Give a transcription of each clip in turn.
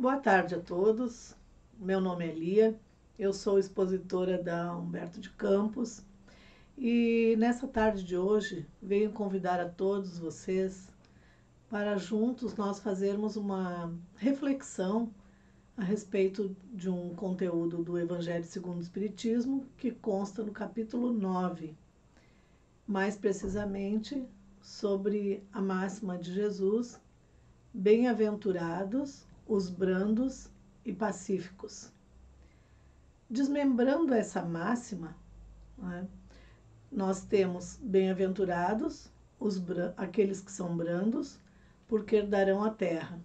Boa tarde a todos. Meu nome é Lia, eu sou expositora da Humberto de Campos e nessa tarde de hoje venho convidar a todos vocês para juntos nós fazermos uma reflexão a respeito de um conteúdo do Evangelho segundo o Espiritismo que consta no capítulo 9, mais precisamente sobre a máxima de Jesus: bem-aventurados os brandos e pacíficos. Desmembrando essa máxima, né, nós temos bem-aventurados aqueles que são brandos, porque herdarão a terra.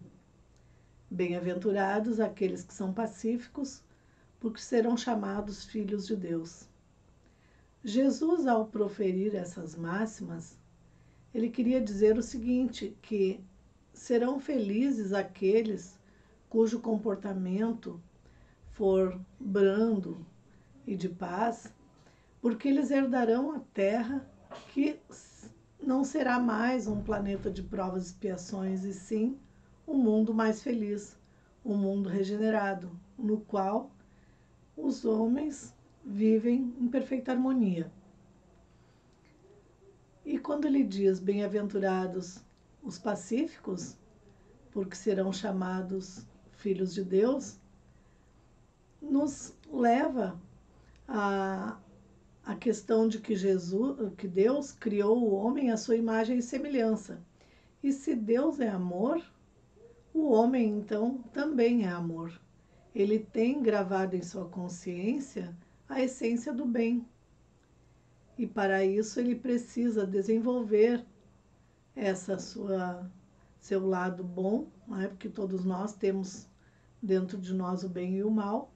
Bem-aventurados aqueles que são pacíficos, porque serão chamados filhos de Deus. Jesus, ao proferir essas máximas, ele queria dizer o seguinte, que serão felizes aqueles cujo comportamento for brando e de paz, porque eles herdarão a terra, que não será mais um planeta de provas e expiações, e sim um mundo mais feliz, um mundo regenerado, no qual os homens vivem em perfeita harmonia. E quando ele diz bem-aventurados os pacíficos, porque serão chamados filhos de Deus, nos leva a questão de que que Deus criou o homem à sua imagem e semelhança. E se Deus é amor, o homem então também é amor. Ele tem gravado em sua consciência a essência do bem. E para isso ele precisa desenvolver seu lado bom, né? Porque todos nós temos dentro de nós o bem e o mal.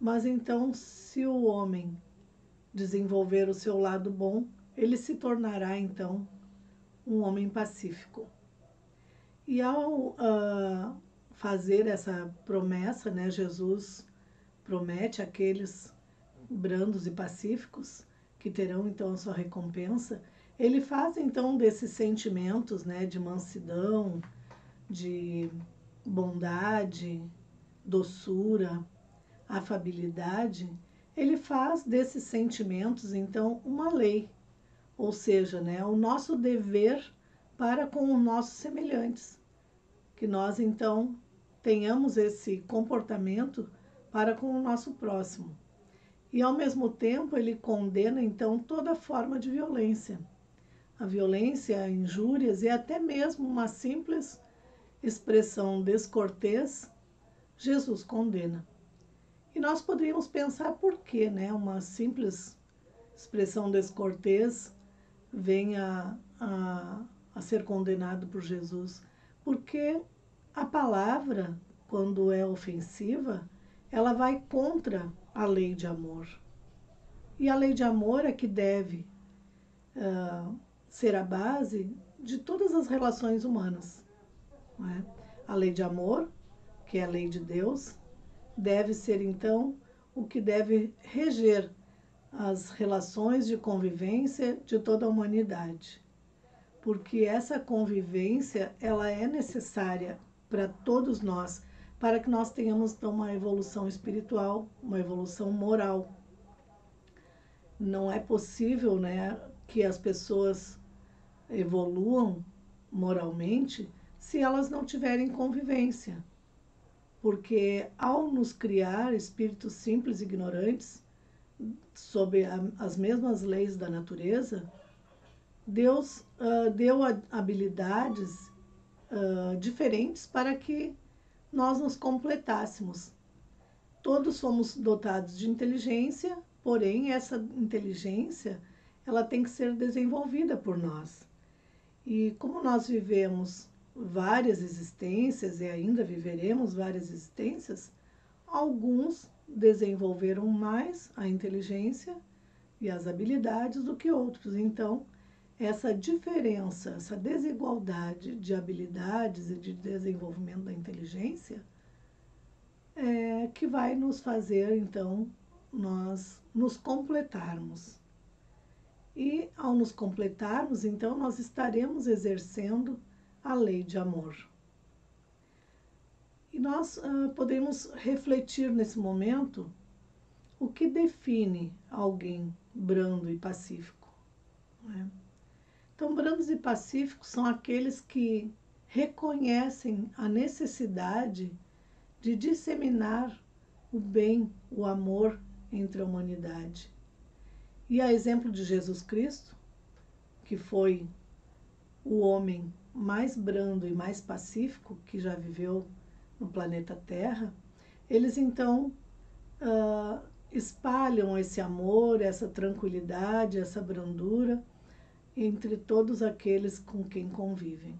Mas então, se o homem desenvolver o seu lado bom, ele se tornará então um homem pacífico. E ao fazer essa promessa, né, Jesus promete àqueles brandos e pacíficos que terão então a sua recompensa. Ele faz então desses sentimentos, né, de mansidão, de bondade, doçura, afabilidade, ele faz desses sentimentos então uma lei, ou seja, né, o nosso dever para com os nossos semelhantes, que nós então tenhamos esse comportamento para com o nosso próximo. E ao mesmo tempo ele condena então toda forma de violência, a violência, injúrias e até mesmo uma simples expressão descortês, Jesus condena. E nós poderíamos pensar por que, né, uma simples expressão descortês venha a ser condenado por Jesus. Porque a palavra, quando é ofensiva, ela vai contra a lei de amor. E a lei de amor é que deve ser a base de todas as relações humanas. Não é? A lei de amor, que é a lei de Deus, deve ser, então, o que deve reger as relações de convivência de toda a humanidade. Porque essa convivência, ela é necessária para todos nós, para que nós tenhamos, então, uma evolução espiritual, uma evolução moral. Não é possível, né, que as pessoas evoluam moralmente se elas não tiverem convivência. Porque ao nos criar espíritos simples e ignorantes, sob as mesmas leis da natureza, Deus deu habilidades diferentes para que nós nos completássemos. Todos somos dotados de inteligência, porém essa inteligência ela tem que ser desenvolvida por nós. E como nós vivemos várias existências e ainda viveremos várias existências, alguns desenvolveram mais a inteligência e as habilidades do que outros. Então, essa diferença, essa desigualdade de habilidades e de desenvolvimento da inteligência é que vai nos fazer, então, nós nos completarmos. E ao nos completarmos, então, nós estaremos exercendo a lei de amor. E nós podemos refletir nesse momento o que define alguém brando e pacífico, né? Então, brandos e pacíficos são aqueles que reconhecem a necessidade de disseminar o bem, o amor entre a humanidade. E a exemplo de Jesus Cristo, que foi o homem mais brando e mais pacífico que já viveu no planeta Terra, eles então espalham esse amor, essa tranquilidade, essa brandura entre todos aqueles com quem convivem.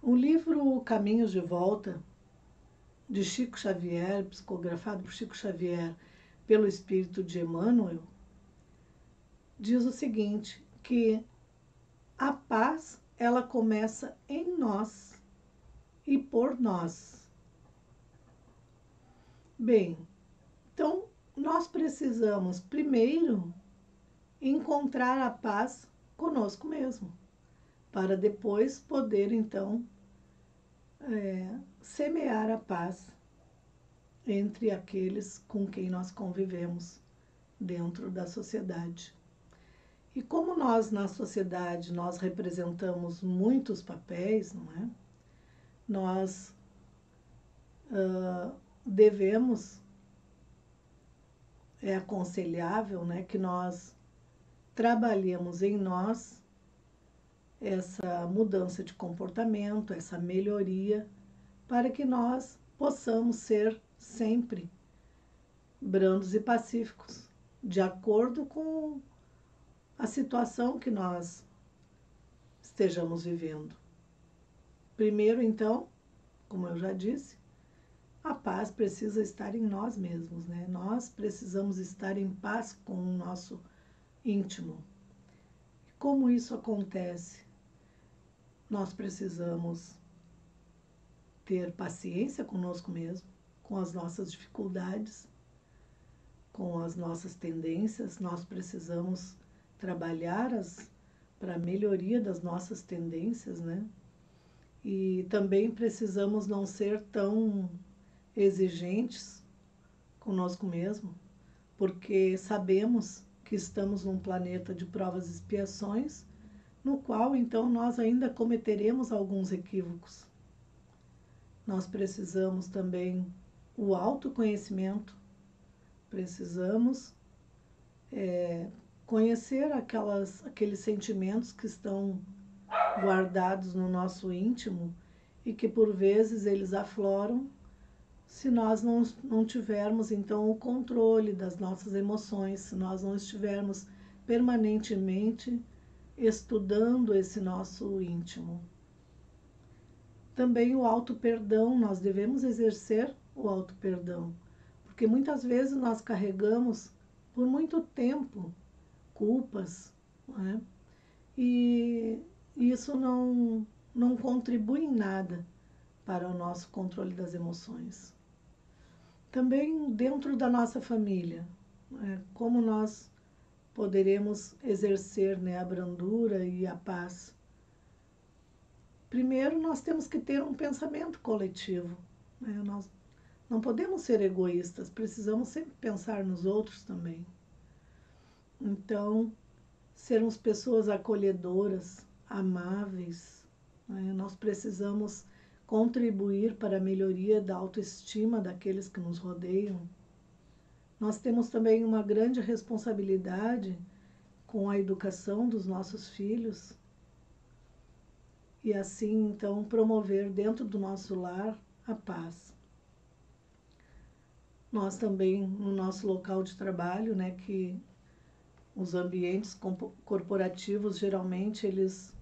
O livro Caminhos de Volta, de Chico Xavier, psicografado por Chico Xavier pelo espírito de Emmanuel, diz o seguinte, que a paz, ela começa em nós e por nós. Bem, então nós precisamos primeiro encontrar a paz conosco mesmo, para depois poder então semear a paz entre aqueles com quem nós convivemos dentro da sociedade. E como nós na sociedade nós representamos muitos papéis, não é? Nós devemos, é aconselhável, né, que nós trabalhemos em nós essa mudança de comportamento, essa melhoria, para que nós possamos ser sempre brandos e pacíficos, de acordo com a situação que nós estejamos vivendo. Primeiro, então, como eu já disse, a paz precisa estar em nós mesmos, né? Nós precisamos estar em paz com o nosso íntimo. Como isso acontece? Nós precisamos ter paciência conosco mesmo, com as nossas dificuldades, com as nossas tendências. Nós precisamos trabalhar para a melhoria das nossas tendências, né? E também precisamos não ser tão exigentes conosco mesmo, porque sabemos que estamos num planeta de provas e expiações, no qual então nós ainda cometeremos alguns equívocos. Nós precisamos também o autoconhecimento, precisamos conhecer aqueles sentimentos que estão guardados no nosso íntimo e que por vezes eles afloram se nós não tivermos então o controle das nossas emoções, se nós não estivermos permanentemente estudando esse nosso íntimo. Também o auto-perdão, nós devemos exercer o auto-perdão, porque muitas vezes nós carregamos por muito tempo culpas, né? E isso não contribui em nada para o nosso controle das emoções. Também dentro da nossa família, né? Como nós poderemos exercer, né, a brandura e a paz. Primeiro, nós temos que ter um pensamento coletivo, né? Nós não podemos ser egoístas, precisamos sempre pensar nos outros também. Então, sermos pessoas acolhedoras, amáveis, né? Nós precisamos contribuir para a melhoria da autoestima daqueles que nos rodeiam. Nós temos também uma grande responsabilidade com a educação dos nossos filhos e assim, então, promover dentro do nosso lar a paz. Nós também, no nosso local de trabalho, né, que os ambientes corporativos, geralmente, eles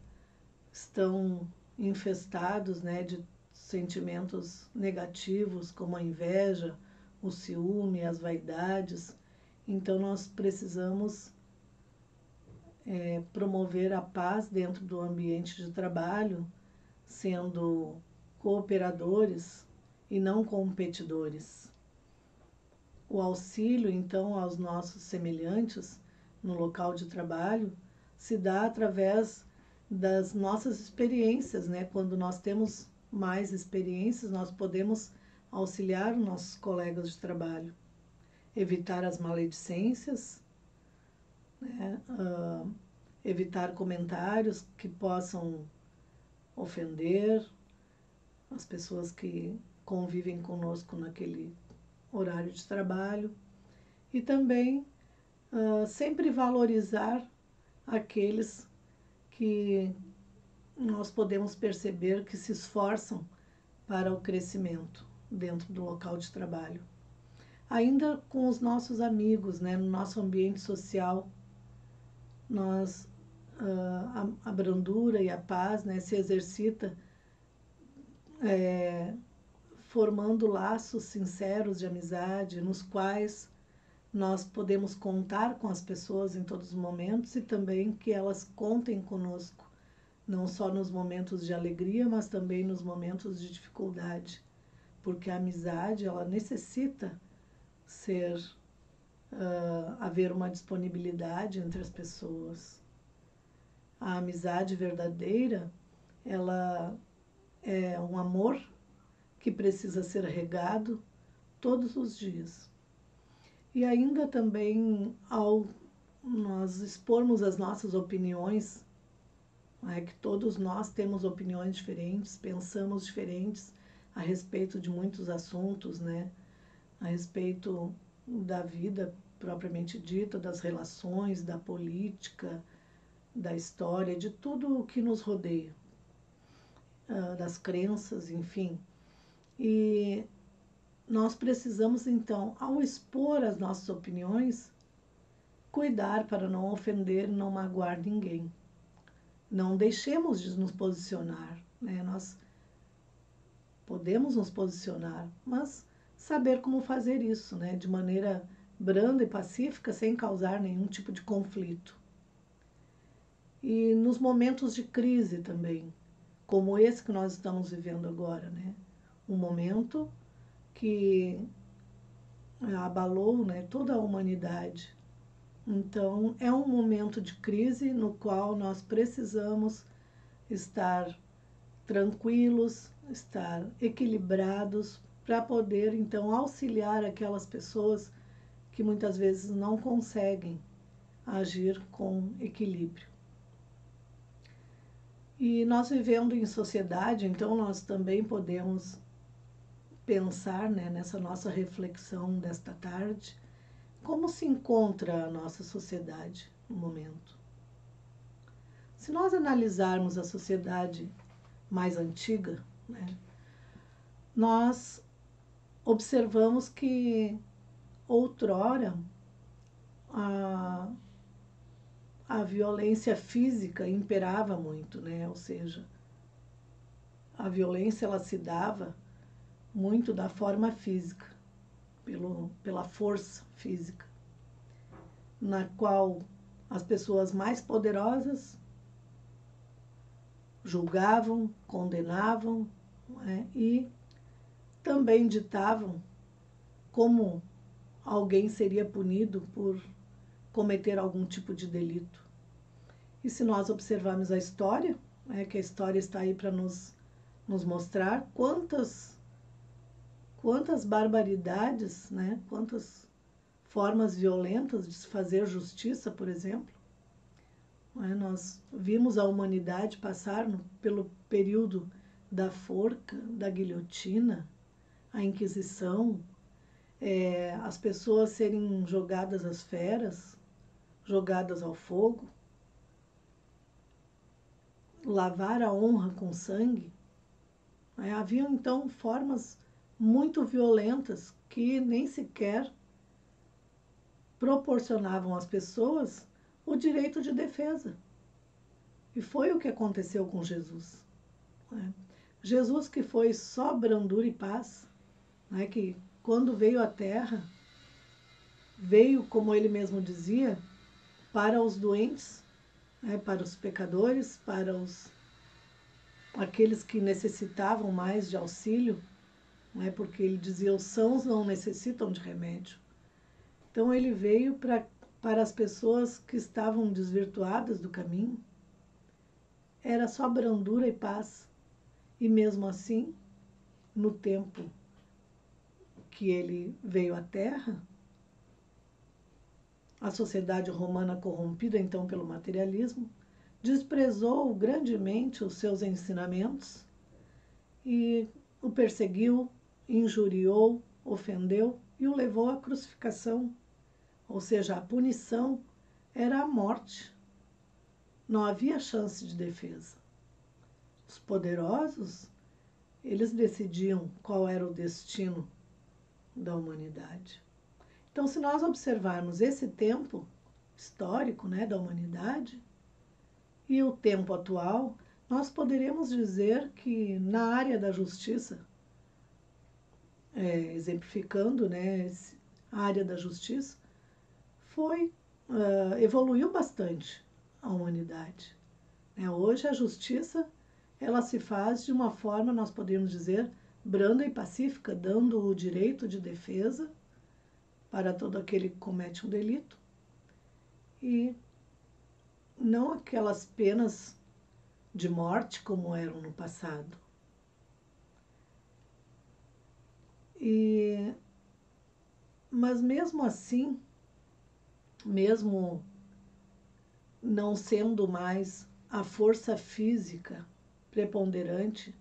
estão infestados, né, de sentimentos negativos, como a inveja, o ciúme, as vaidades. Então, nós precisamos promover a paz dentro do ambiente de trabalho, sendo cooperadores e não competidores. O auxílio, então, aos nossos semelhantes no local de trabalho se dá através das nossas experiências, né? Quando nós temos mais experiências, nós podemos auxiliar nossos colegas de trabalho, evitar as maledicências, né? Evitar comentários que possam ofender as pessoas que convivem conosco naquele horário de trabalho e também sempre valorizar aqueles que nós podemos perceber que se esforçam para o crescimento dentro do local de trabalho. Ainda com os nossos amigos, né, no nosso ambiente social, nós, a brandura e a paz, né, se exercita formando laços sinceros de amizade, nos quais nós podemos contar com as pessoas em todos os momentos e também que elas contem conosco, não só nos momentos de alegria, mas também nos momentos de dificuldade, porque a amizade, ela necessita haver uma disponibilidade entre as pessoas. A amizade verdadeira, ela é um amor que precisa ser regado todos os dias. E ainda também, ao nós expormos as nossas opiniões, que todos nós temos opiniões diferentes, pensamos diferentes a respeito de muitos assuntos, né? A respeito da vida propriamente dita, das relações, da política, da história, de tudo o que nos rodeia, das crenças, enfim. E nós precisamos, então, ao expor as nossas opiniões, cuidar para não ofender e não magoar ninguém. Não deixemos de nos posicionar, né? Nós podemos nos posicionar, mas saber como fazer isso, né? De maneira branda e pacífica, sem causar nenhum tipo de conflito. E nos momentos de crise também, como esse que nós estamos vivendo agora, né? Um momento que abalou, né, toda a humanidade. Então, é um momento de crise no qual nós precisamos estar tranquilos, estar equilibrados, para poder, então, auxiliar aquelas pessoas que muitas vezes não conseguem agir com equilíbrio. E nós vivendo em sociedade, então, nós também podemos pensar, né, nessa nossa reflexão desta tarde, como se encontra a nossa sociedade no momento. Se nós analisarmos a sociedade mais antiga, né, nós observamos que outrora a violência física imperava muito, né? Ou seja, a violência ela se dava muito da forma física, pela força física, na qual as pessoas mais poderosas julgavam, condenavam, né? E também ditavam como alguém seria punido por cometer algum tipo de delito. E se nós observarmos a história, né, que a história está aí para nos mostrar quantas barbaridades, né, quantas formas violentas de se fazer justiça, por exemplo. Nós vimos a humanidade passar pelo período da forca, da guilhotina, a Inquisição, as pessoas serem jogadas às feras, jogadas ao fogo, lavar a honra com sangue. Haviam, então, formas muito violentas que nem sequer proporcionavam às pessoas o direito de defesa. E foi o que aconteceu com Jesus. Jesus, que foi só brandura e paz, que quando veio à Terra, veio, como ele mesmo dizia, para os doentes, para os pecadores, para aqueles que necessitavam mais de auxílio, porque ele dizia, os sãos não necessitam de remédio. Então ele veio para as pessoas que estavam desvirtuadas do caminho. Era só brandura e paz. E mesmo assim, no tempo que ele veio à Terra, a sociedade romana corrompida então pelo materialismo, desprezou grandemente os seus ensinamentos e o perseguiu, injuriou, ofendeu e o levou à crucificação, ou seja, a punição era a morte. Não havia chance de defesa. Os poderosos, eles decidiam qual era o destino da humanidade. Então, se nós observarmos esse tempo histórico, né, da humanidade e o tempo atual, nós poderemos dizer que na área da justiça, exemplificando, né, a área da justiça, evoluiu bastante a humanidade. Hoje a justiça ela se faz de uma forma, nós podemos dizer, branda e pacífica, dando o direito de defesa para todo aquele que comete um delito e não aquelas penas de morte como eram no passado. Mas mesmo assim, mesmo não sendo mais a força física preponderante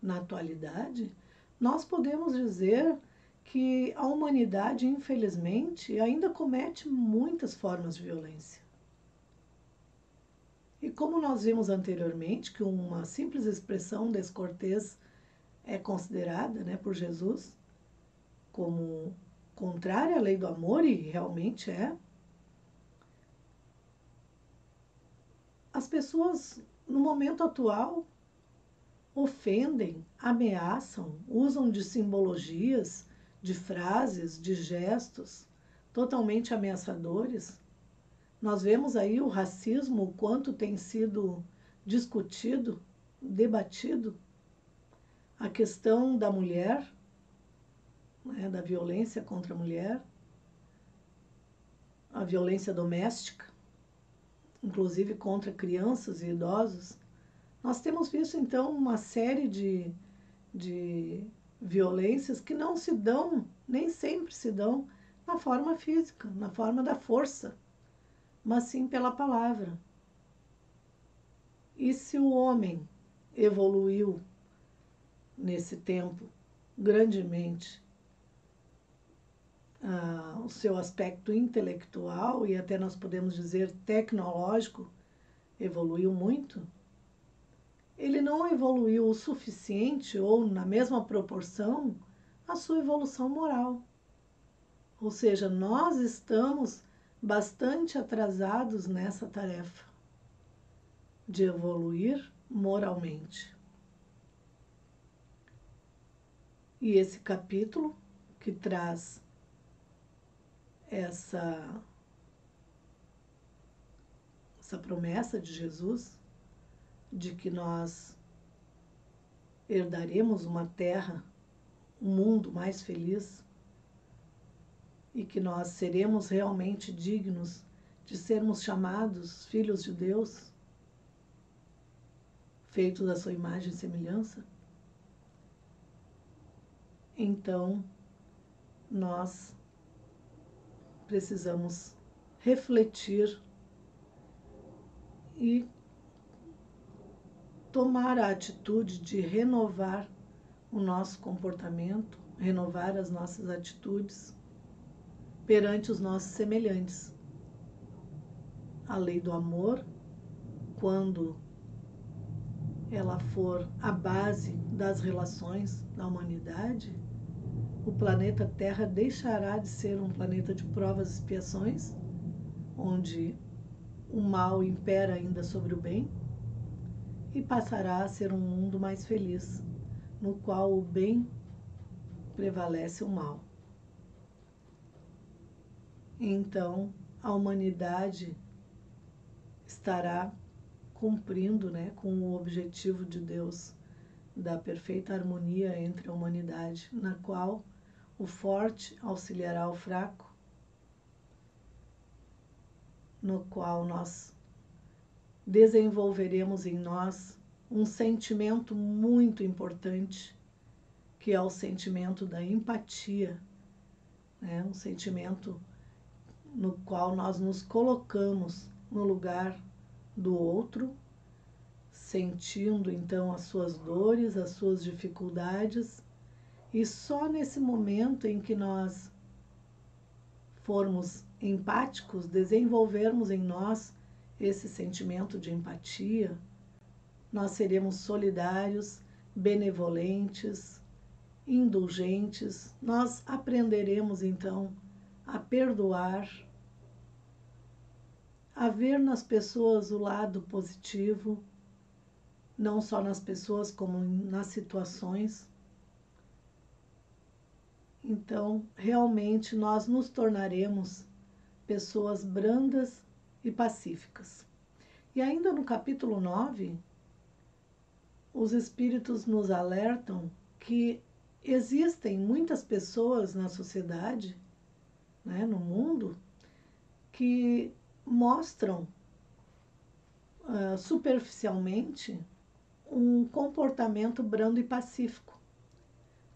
na atualidade, nós podemos dizer que a humanidade, infelizmente, ainda comete muitas formas de violência. E como nós vimos anteriormente, que uma simples expressão descortês é considerada, né, por Jesus como contrária à lei do amor, e realmente é, as pessoas, no momento atual, ofendem, ameaçam, usam de simbologias, de frases, de gestos totalmente ameaçadores. Nós vemos aí o racismo, o quanto tem sido discutido, debatido, a questão da mulher, né, da violência contra a mulher, a violência doméstica, inclusive contra crianças e idosos. Nós temos visto, então, uma série de violências que não se dão, nem sempre se dão, na forma física, na forma da força, mas sim pela palavra. E se o homem evoluiu nesse tempo grandemente o seu aspecto intelectual e até nós podemos dizer tecnológico evoluiu muito, ele não evoluiu o suficiente ou na mesma proporção a sua evolução moral. Ou seja, nós estamos bastante atrasados nessa tarefa de evoluir moralmente. E esse capítulo que traz essa promessa de Jesus de que nós herdaremos uma terra, um mundo mais feliz e que nós seremos realmente dignos de sermos chamados filhos de Deus, feitos à sua imagem e semelhança. Então, nós precisamos refletir e tomar a atitude de renovar o nosso comportamento, renovar as nossas atitudes perante os nossos semelhantes. A lei do amor, quando ela for a base das relações da humanidade, o planeta Terra deixará de ser um planeta de provas e expiações, onde o mal impera ainda sobre o bem, e passará a ser um mundo mais feliz, no qual o bem prevalece o mal. Então, a humanidade estará cumprindo, né, com o objetivo de Deus da perfeita harmonia entre a humanidade, na qual o forte auxiliará o fraco, no qual nós desenvolveremos em nós um sentimento muito importante, que é o sentimento da empatia, né? Um sentimento no qual nós nos colocamos no lugar do outro, sentindo então as suas dores, as suas dificuldades, e só nesse momento em que nós formos empáticos, desenvolvermos em nós esse sentimento de empatia, nós seremos solidários, benevolentes, indulgentes, nós aprenderemos então a perdoar, a ver nas pessoas o lado positivo, não só nas pessoas como nas situações. Então, realmente nós nos tornaremos pessoas brandas e pacíficas. E ainda no capítulo 9, os espíritos nos alertam que existem muitas pessoas na sociedade, né, no mundo, que mostram superficialmente um comportamento brando e pacífico.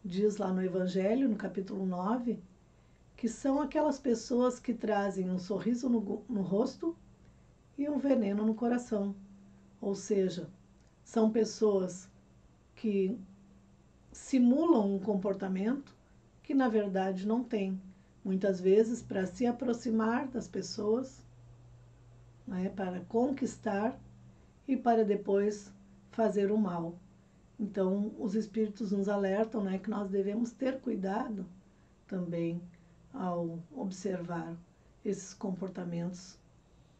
Diz lá no Evangelho, no capítulo 9, que são aquelas pessoas que trazem um sorriso no rosto e um veneno no coração. Ou seja, são pessoas que simulam um comportamento que na verdade não tem. Muitas vezes, para se aproximar das pessoas, né, para conquistar e para depois fazer o mal. Então, os espíritos nos alertam, né, que nós devemos ter cuidado também ao observar esses comportamentos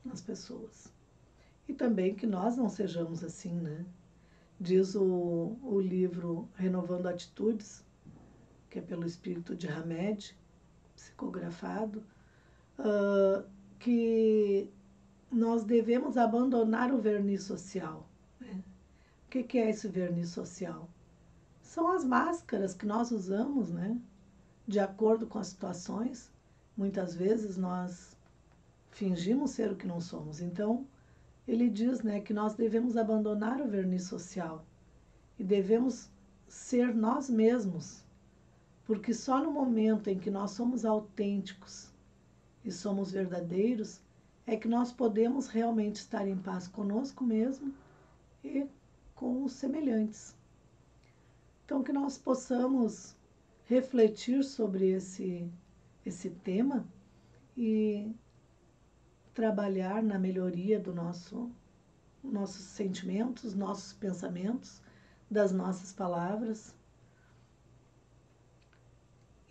nas pessoas. E também que nós não sejamos assim, né? Diz o livro Renovando Atitudes, que é pelo espírito de Hamed, psicografado, que nós devemos abandonar o verniz social. Né? O que é esse verniz social? São as máscaras que nós usamos, né? De acordo com as situações. Muitas vezes nós fingimos ser o que não somos. Então, ele diz, né, que nós devemos abandonar o verniz social e devemos ser nós mesmos, porque só no momento em que nós somos autênticos e somos verdadeiros é que nós podemos realmente estar em paz conosco mesmo e com os semelhantes. Então, que nós possamos refletir sobre esse tema e trabalhar na melhoria do nossos sentimentos, nossos pensamentos, das nossas palavras.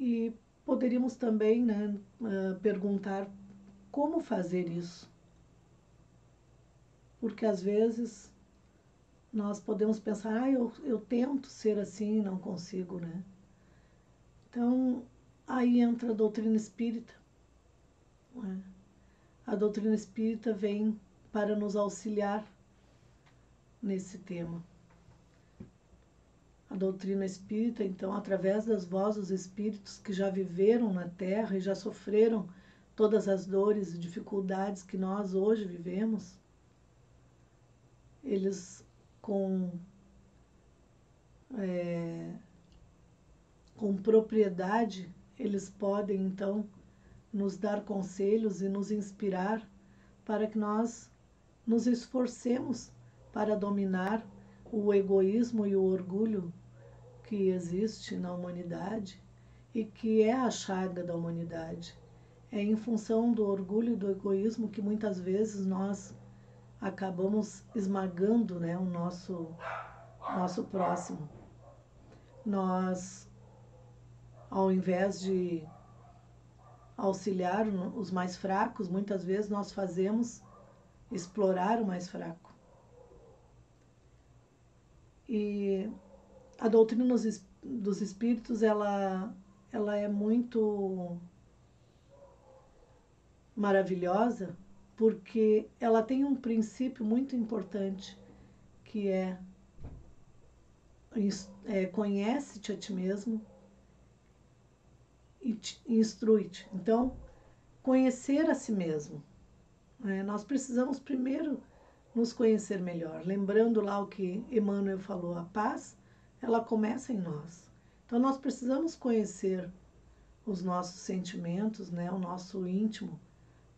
E poderíamos também, né, perguntar como fazer isso. Porque às vezes nós podemos pensar, eu tento ser assim e não consigo, né? Então, aí entra a doutrina espírita. Né? A doutrina espírita vem para nos auxiliar nesse tema. A doutrina espírita, então, através das vozes dos espíritos que já viveram na Terra e já sofreram todas as dores e dificuldades que nós hoje vivemos, eles com propriedade, eles podem, então, nos dar conselhos e nos inspirar para que nós nos esforcemos para dominar o egoísmo e o orgulho que existe na humanidade e que é a chaga da humanidade. É em função do orgulho e do egoísmo que muitas vezes nós acabamos esmagando, né, o nosso próximo. Nós, ao invés de auxiliar os mais fracos, muitas vezes nós fazemos explorar o mais fraco. E a doutrina dos espíritos, ela é muito maravilhosa porque ela tem um princípio muito importante que é conhece-te a ti mesmo e instrui-te. Então, conhecer a si mesmo. Nós precisamos primeiro nos conhecer melhor. Lembrando lá o que Emmanuel falou, a paz, ela começa em nós. Então nós precisamos conhecer os nossos sentimentos, né, o nosso íntimo,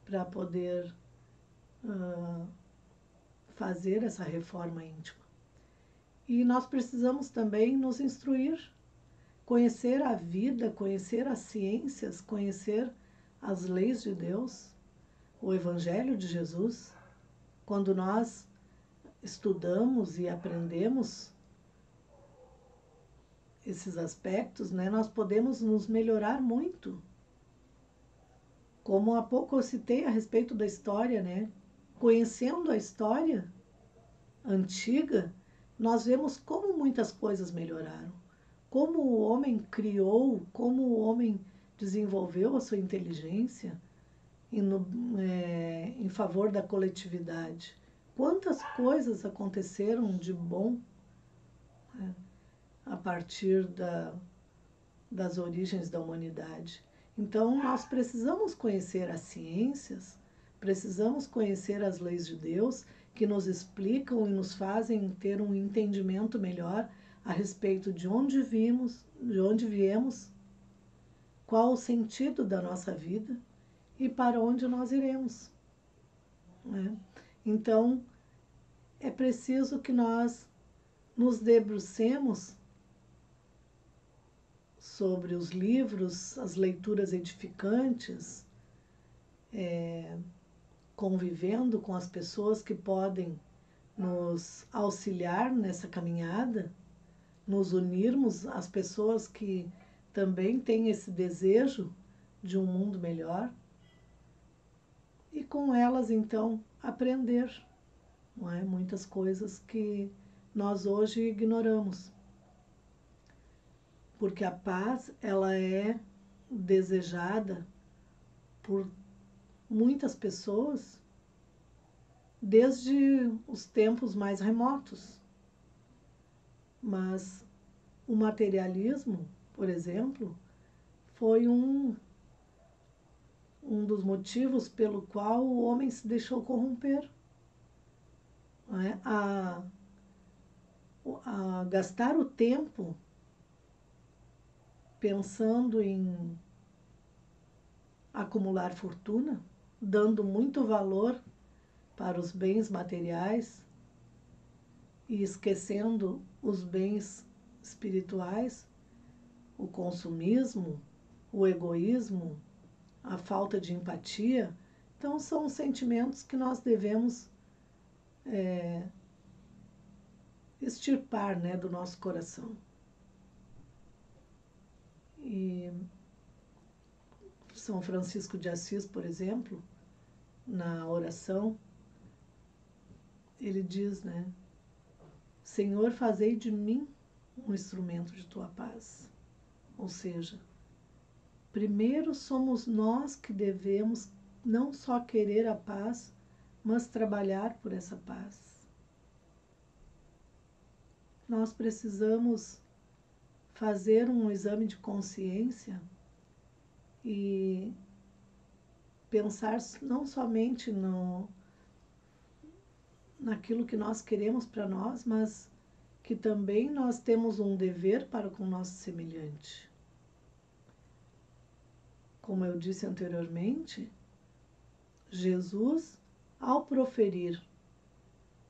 para poder fazer essa reforma íntima. E nós precisamos também nos instruir, conhecer a vida, conhecer as ciências, conhecer as leis de Deus, o Evangelho de Jesus. Quando nós estudamos e aprendemos esses aspectos, né, nós podemos nos melhorar muito. Como há pouco eu citei a respeito da história, né? Conhecendo a história antiga, nós vemos como muitas coisas melhoraram. Como o homem criou, como o homem desenvolveu a sua inteligência em favor da coletividade. Quantas coisas aconteceram de bom, né, a partir das origens da humanidade. Então, nós precisamos conhecer as ciências, precisamos conhecer as leis de Deus, que nos explicam e nos fazem ter um entendimento melhor a respeito de onde vimos, de onde viemos, qual o sentido da nossa vida e para onde nós iremos, né? Então, é preciso que nós nos debrucemos sobre os livros, as leituras edificantes, convivendo com as pessoas que podem nos auxiliar nessa caminhada, nos unirmos às pessoas que também têm esse desejo de um mundo melhor e com elas, então, aprender, não é? Muitas coisas que nós hoje ignoramos. Porque a paz, ela é desejada por muitas pessoas desde os tempos mais remotos. Mas o materialismo, por exemplo, foi um dos motivos pelo qual o homem se deixou corromper. Não é? A gastar o tempo pensando em acumular fortuna, dando muito valor para os bens materiais e esquecendo os bens espirituais, o consumismo, o egoísmo, a falta de empatia. Então, são sentimentos que nós devemos extirpar, né, do nosso coração. E São Francisco de Assis, por exemplo, na oração, ele diz, né, Senhor, fazei de mim um instrumento de tua paz. Ou seja, primeiro somos nós que devemos não só querer a paz, mas trabalhar por essa paz. Nós precisamos fazer um exame de consciência e pensar não somente naquilo que nós queremos para nós, mas que também nós temos um dever para com o nosso semelhante. Como eu disse anteriormente, Jesus, ao proferir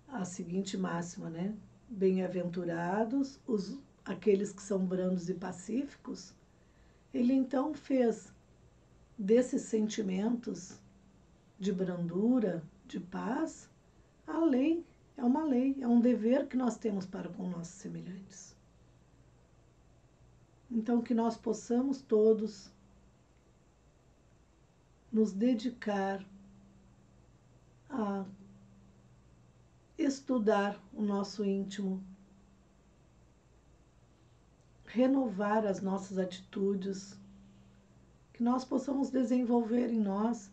a seguinte máxima, né? Bem-aventurados aqueles que são brandos e pacíficos, ele então fez desses sentimentos de brandura, de paz, a lei, é uma lei, é um dever que nós temos para com nossos semelhantes. Então, que nós possamos todos nos dedicar a estudar o nosso íntimo, renovar as nossas atitudes, que nós possamos desenvolver em nós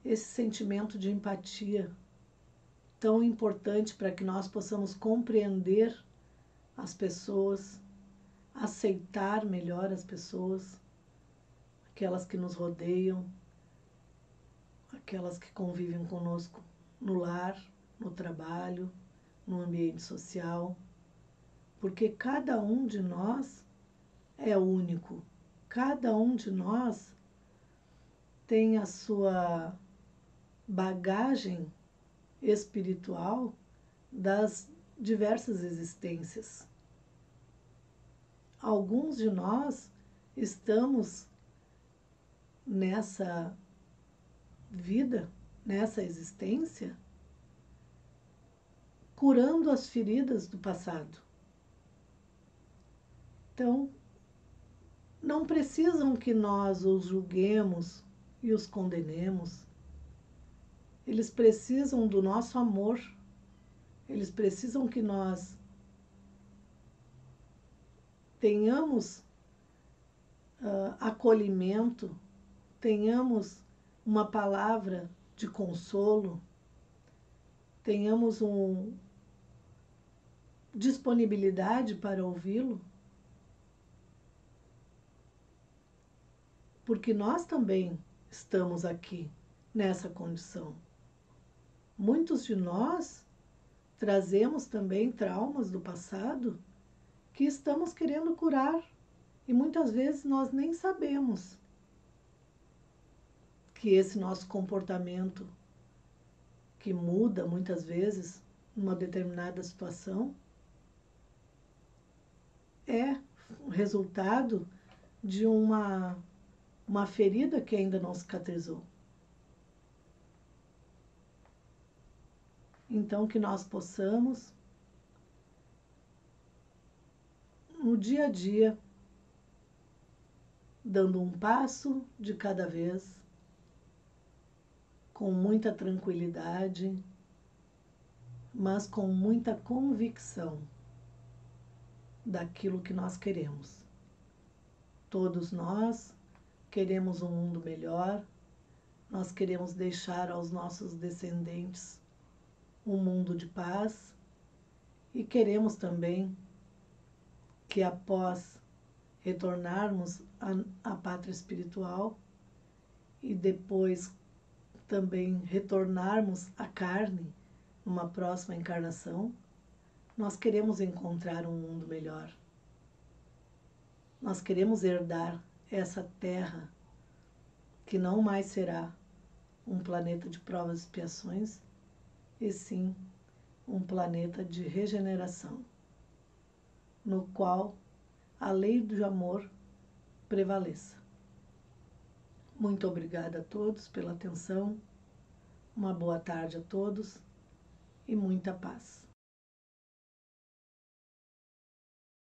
esse sentimento de empatia tão importante para que nós possamos compreender as pessoas, aceitar melhor as pessoas, aquelas que nos rodeiam, aquelas que convivem conosco no lar, no trabalho, no ambiente social, porque cada um de nós é único, cada um de nós tem a sua bagagem espiritual das diversas existências. Alguns de nós estamos nessa vida, nessa existência, curando as feridas do passado. Então, não precisam que nós os julguemos e os condenemos. Eles precisam do nosso amor. Eles precisam que nós tenhamos acolhimento, tenhamos uma palavra de consolo, tenhamos disponibilidade para ouvi-lo, porque nós também estamos aqui nessa condição. Muitos de nós trazemos também traumas do passado que estamos querendo curar e muitas vezes nós nem sabemos que esse nosso comportamento, que muda muitas vezes numa determinada situação, é o resultado de uma ferida que ainda não cicatrizou. Então, que nós possamos, no dia a dia, dando um passo de cada vez, com muita tranquilidade, mas com muita convicção daquilo que nós queremos. Todos nós queremos um mundo melhor, nós queremos deixar aos nossos descendentes um mundo de paz e queremos também que após retornarmos à pátria espiritual e depois também retornarmos à carne numa próxima encarnação, nós queremos encontrar um mundo melhor. Nós queremos herdar essa terra que não mais será um planeta de provas e expiações, e sim um planeta de regeneração, no qual a lei do amor prevaleça. Muito obrigada a todos pela atenção, uma boa tarde a todos e muita paz.